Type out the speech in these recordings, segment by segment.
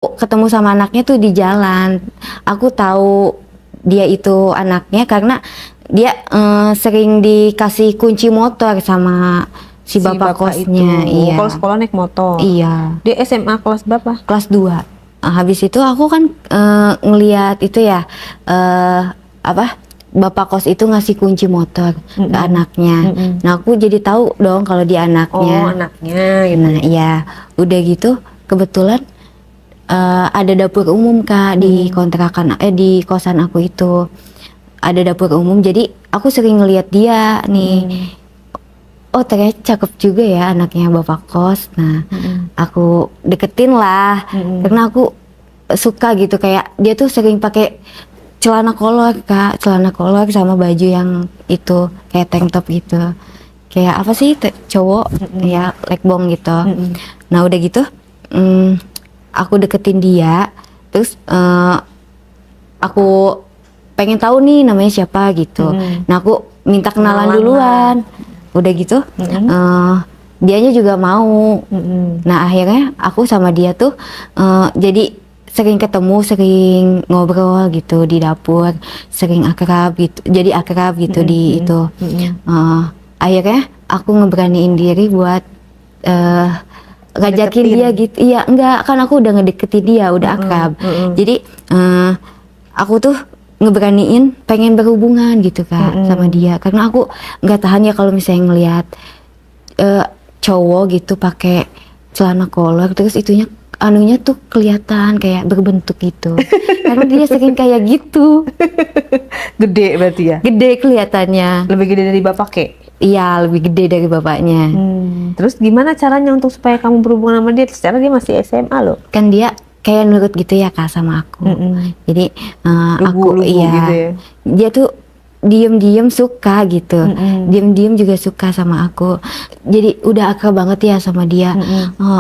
Ketemu sama anaknya tuh di jalan. Aku tahu dia itu anaknya karena dia sering dikasih kunci motor sama si bapak kosnya. Iya. Kalau sekolah naik motor. Iya. Dia SMA kelas berapa? Kelas 2. Habis itu aku kan ngeliat itu ya bapak kos itu ngasih kunci motor ke anaknya. Nah aku jadi tahu dong kalau dia anaknya. Oh anaknya. Gitu. Nah iya, udah gitu kebetulan ada dapur umum Kak di kontrakan di kosan aku itu. Ada dapur umum, jadi aku sering ngeliat dia nih. Oh ternyata cakep juga ya anaknya bapak kos. Nah aku deketin lah karena aku suka gitu, kayak dia tuh sering pakai celana kolor Kak, celana kolor sama baju yang itu kayak tank top gitu, kayak apa sih cowok ya legbong gitu. Nah udah gitu aku deketin dia, terus aku pengen tahu nih namanya siapa gitu. Nah aku minta kenalan duluan. Udah gitu dianya juga mau. Nah akhirnya aku sama dia tuh jadi sering ketemu, sering ngobrol gitu di dapur, sering akrab gitu, jadi akrab gitu di itu. Akhirnya aku ngeberaniin diri buat ngajakin dia gitu. Iya enggak, kan aku udah ngedeketin dia, udah akrab. Jadi aku tuh ngeberaniin pengen berhubungan gitu Kak sama dia, karena aku nggak tahan ya kalau misalnya ngelihat cowok gitu pakai celana kolor terus itunya anunya tuh kelihatan kayak berbentuk gitu. Karena dia sering kayak gitu. Gede berarti ya? Gede kelihatannya. Lebih gede dari bapak kek? Iya, lebih gede dari bapaknya. Terus gimana caranya untuk supaya kamu berhubungan sama dia? Secara dia masih SMA loh. Kan dia kayak nurut gitu ya Kak sama aku. Jadi aku iya gitu ya? dia tuh diem-diem suka gitu, diem-diem juga suka sama aku. Jadi udah akrab banget ya sama dia.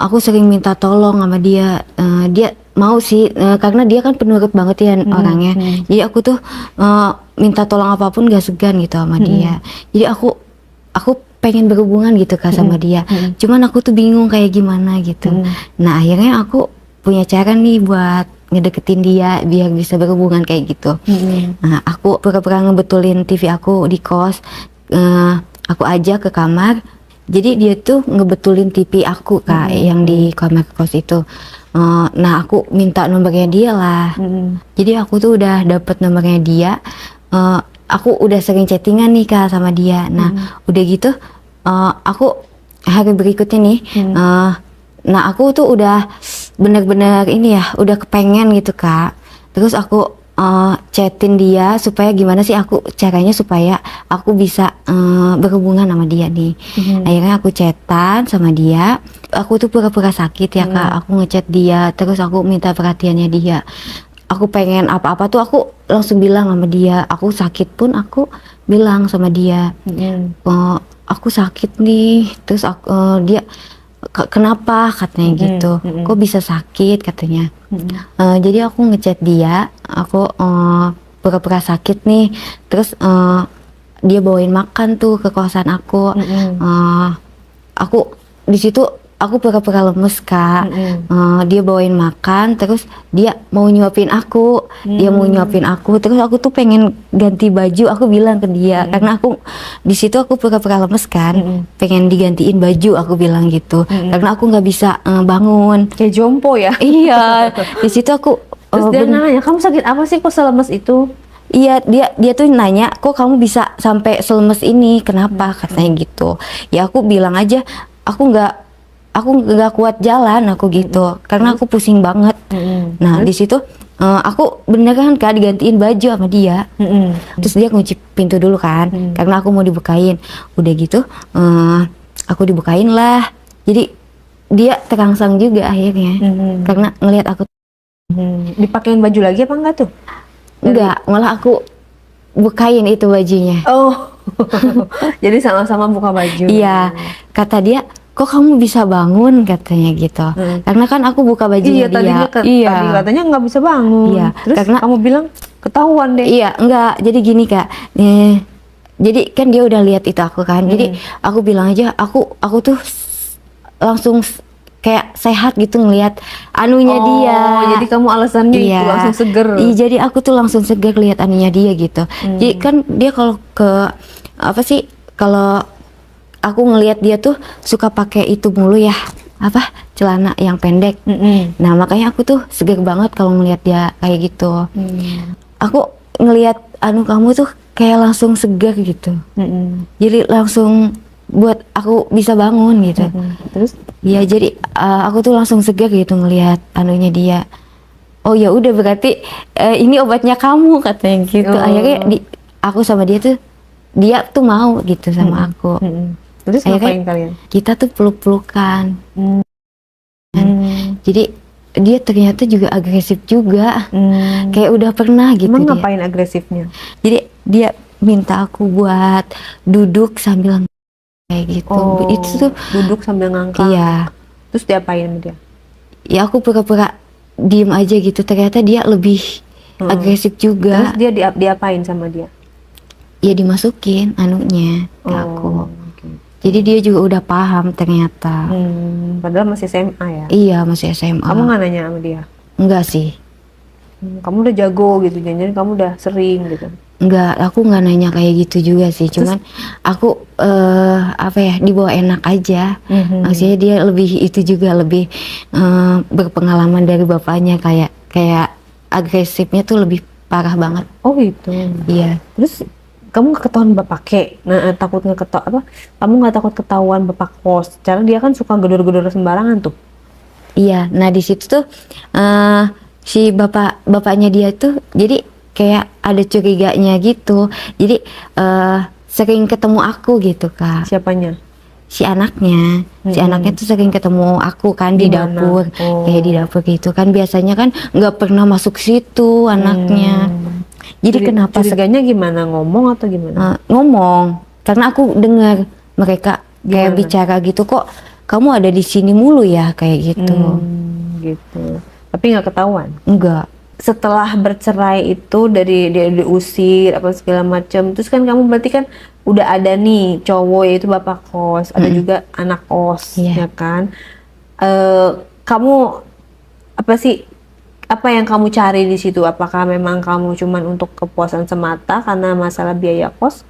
Aku sering minta tolong sama dia. Dia mau sih karena dia kan penurut banget ya orangnya. Jadi aku tuh minta tolong apapun gak segan gitu sama dia. Jadi aku pengen berhubungan gitu Kak sama dia. Cuman aku tuh bingung kayak gimana gitu. Nah akhirnya aku punya cara nih buat ngedeketin dia biar bisa berhubungan kayak gitu. Nah aku pura-pura ngebetulin TV aku di kos, aku ajak ke kamar, jadi dia tuh ngebetulin TV aku Kak yang di kamar kos itu. Nah aku minta nomornya dia lah. Jadi aku tuh udah dapet nomornya dia, aku udah sering chattingan nih Kak sama dia. Nah udah gitu aku hari berikutnya nih nah aku tuh udah bener-bener ini ya, udah kepengen gitu Kak. Terus aku chatin dia supaya gimana sih aku caranya supaya aku bisa berhubungan sama dia nih. Akhirnya aku chatan sama dia. Aku tuh pura-pura sakit ya Kak. Aku ngechat dia, terus aku minta perhatiannya dia. Aku pengen apa-apa tuh aku langsung bilang sama dia. Aku sakit pun aku bilang sama dia. Aku sakit nih. Terus dia kenapa katanya gitu, kok bisa sakit katanya. Jadi aku ngechat dia, aku pura-pura sakit nih, terus dia bawain makan tuh ke kosan aku. Aku di situ aku pura-pura lemes Kak. Dia bawain makan, terus dia mau nyuapin aku, terus aku tuh pengen ganti baju. Aku bilang ke dia karena aku di situ aku pura-pura lemes kan, pengen digantiin baju. Aku bilang gitu karena aku nggak bisa bangun. Kayak jompo ya? Iya, di situ aku. Terus dia nanya, kamu sakit apa sih kok selemes itu? Iya, dia tuh nanya, kok kamu bisa sampai selemes ini, kenapa katanya gitu. Ya aku bilang aja, aku nggak kuat jalan aku gitu, karena aku pusing banget. Nah di situ aku beneran Kak digantiin baju sama dia. Terus dia ngunci pintu dulu kan, karena aku mau dibukain. Udah gitu aku dibukain lah. Jadi dia terangsang juga akhirnya karena ngelihat aku. Dipakein baju lagi apa enggak tuh? Enggak, malah aku bukain itu bajunya. Oh jadi sama-sama buka baju. Iya, kata dia, kok kamu bisa bangun katanya gitu. Karena kan aku buka bajunya dia. Tadi katanya nggak bisa bangun. Iya, terus karena kamu bilang ketahuan deh. Iya, enggak. Jadi gini Kak. Jadi kan dia udah lihat itu aku kan. Jadi aku bilang aja, aku tuh langsung kayak sehat gitu ngelihat anunya dia. Jadi kamu alasannya Iya. itu langsung seger. Iya, jadi aku tuh langsung seger lihat anunya dia gitu. Jadi kan dia kalau ke apa sih, kalau aku ngelihat dia tuh suka pakai itu mulu ya, apa, celana yang pendek. Nah makanya aku tuh seger banget kalau ngelihat dia kayak gitu. Aku ngelihat anu kamu tuh kayak langsung segar gitu. Jadi langsung buat aku bisa bangun gitu. Terus? Ya jadi aku tuh langsung segar gitu ngelihat anunya dia. Oh ya udah berarti ini obatnya kamu, katanya gitu. Akhirnya aku sama dia tuh mau gitu sama aku. Terus ngapain kalian? Kita tuh peluk-pelukan. Jadi dia ternyata juga agresif juga. Kayak udah pernah gitu. Emang dia. ngapain agresifnya? Jadi dia minta aku buat duduk sambil kayak gitu. Itu tuh duduk sambil ngangkang. iya. Terus diapain sama dia? Ya aku pura-pura diem aja gitu. Ternyata dia lebih agresif juga. Terus dia diapain sama dia? Ya dimasukin anunya ke aku. Okay. Jadi dia juga udah paham ternyata. Padahal masih SMA ya? Iya masih SMA. Kamu nggak nanya sama dia? Enggak sih. Kamu udah jago gitu, jangan kamu udah sering gitu. Enggak, aku nggak nanya kayak gitu juga sih. Cuman aku apa ya, dibawa enak aja. Maksudnya dia lebih itu juga lebih berpengalaman dari bapaknya, kayak agresifnya tuh lebih parah banget. Oh gitu. Iya. Terus kamu nggak ketahuan bapak kek? Nah, takut nggak apa? Kamu nggak takut ketahuan bapak kos? Karena dia kan suka gedor-gedor sembarangan tuh. Iya. Nah di situ tuh si bapaknya dia tuh jadi kayak ada curiganya gitu. Jadi sering ketemu aku gitu Kak. Siapanya? Si anaknya. Si anaknya tuh sering ketemu aku kan di dapur. Kayak di dapur gitu kan. Biasanya kan nggak pernah masuk situ anaknya. Jadi kenapa curiganya gimana? Ngomong atau gimana? ngomong. Karena aku dengar mereka kayak bicara gitu, kok kamu ada di sini mulu ya kayak gitu. Gitu. Tapi nggak ketahuan? Enggak. Setelah bercerai itu dari dia diusir apa segala macam, terus kan kamu berarti kan udah ada nih cowok, yaitu bapak kos, ada juga anak kos, ya kan? Kamu apa sih, apa yang kamu cari di situ? Apakah memang kamu cuman untuk kepuasan semata karena masalah biaya kos,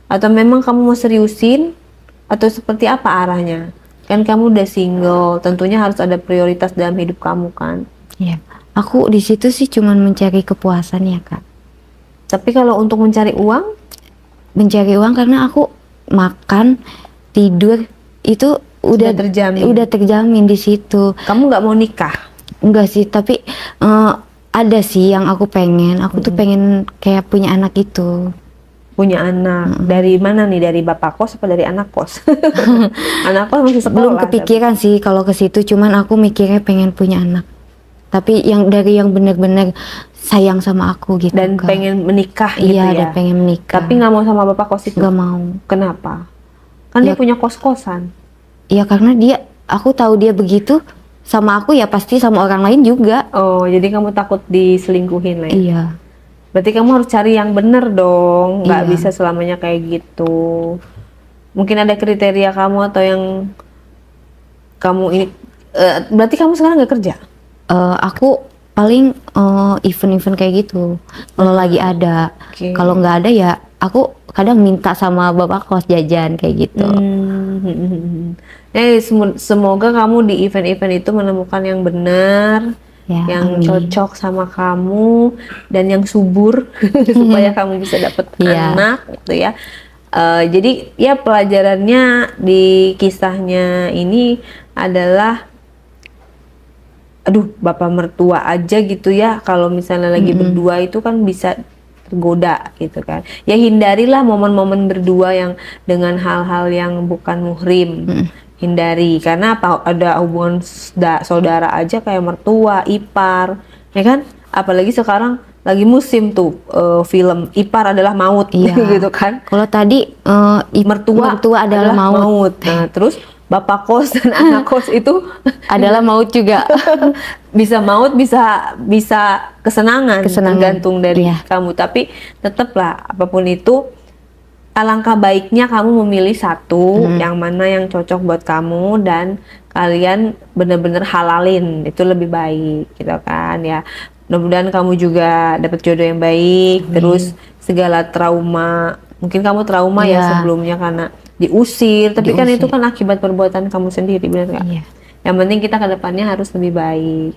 atau memang kamu mau seriusin, atau seperti apa arahnya? Kan kamu udah single, tentunya harus ada prioritas dalam hidup kamu kan? Iya. Aku di situ sih cuman mencari kepuasan ya Kak. Tapi kalau untuk mencari uang? Mencari uang karena aku makan, tidur itu udah terjamin di situ. Kamu nggak mau nikah? Enggak sih, tapi ada sih yang aku pengen. Aku tuh pengen kayak punya anak itu. Punya anak? Dari mana nih? Dari bapak kos apa dari anak kos? Anak kos masih sekolah. Belum kepikiran sih kalau ke situ, cuman aku mikirnya pengen punya anak. Tapi yang dari yang benar-benar sayang sama aku gitu. Dan Kak. Pengen menikah gitu ya? Iya, dan pengen menikah. Tapi nggak mau sama bapak kos itu? Nggak mau. Kenapa? Kan dia punya kos-kosan. Iya, karena aku tahu dia begitu sama aku, ya pasti sama orang lain juga. Oh, jadi kamu takut diselingkuhin lah ya? Iya. Berarti kamu harus cari yang bener dong. Nggak bisa selamanya kayak gitu. Mungkin ada kriteria kamu atau yang kamu ini. Berarti kamu sekarang nggak kerja? Aku paling event-event kayak gitu kalau lagi ada. Kalau nggak ada ya aku kadang minta sama bapak kos jajan kayak gitu. Semoga kamu di event-event itu menemukan yang benar, yang cocok sama kamu dan yang subur supaya kamu bisa dapat anak gitu ya. Jadi ya pelajarannya di kisahnya ini adalah, aduh, bapak mertua aja gitu ya, kalau misalnya lagi berdua itu kan bisa tergoda gitu kan. Ya hindarilah momen-momen berdua yang dengan hal-hal yang bukan muhrim. Hindari, karena apa, ada hubungan saudara aja kayak mertua, ipar, ya kan? Apalagi sekarang lagi musim tuh film Ipar Adalah Maut gitu kan. Kalau tadi mertua adalah maut. Nah, terus bapak kos dan anak kos itu adalah maut juga. Bisa maut, bisa kesenangan. Tergantung dari kamu. Tapi tetaplah apapun itu, alangkah baiknya kamu memilih satu yang mana yang cocok buat kamu dan kalian bener-bener halalin, itu lebih baik gitu kan ya. Mudah-mudahan kamu juga dapat jodoh yang baik. Terus segala trauma, mungkin kamu trauma ya sebelumnya karena diusir, tapi kan itu kan akibat perbuatan kamu sendiri, benar nggak? Yang penting kita ke depannya harus lebih baik.